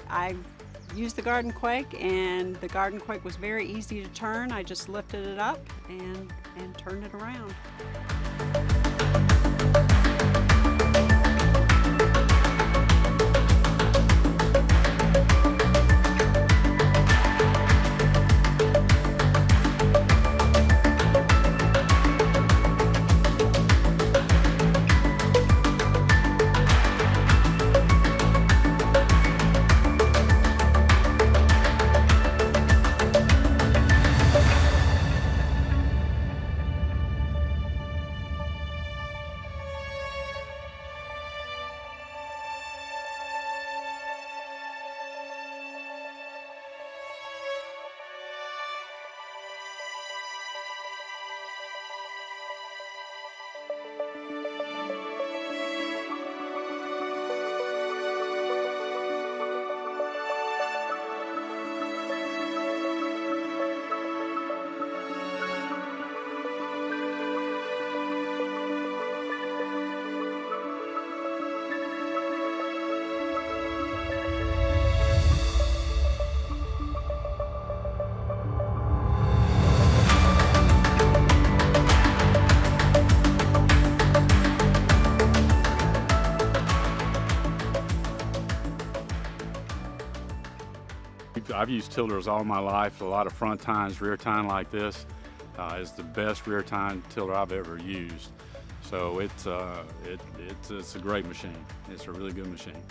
I used the Gardenquake, and the Gardenquake was very easy to turn. I just lifted it up and turned it around. I've used tillers all my life. A lot of front tines, rear tine like this is the best rear tine tiller I've ever used. So it's a great machine. It's a really good machine.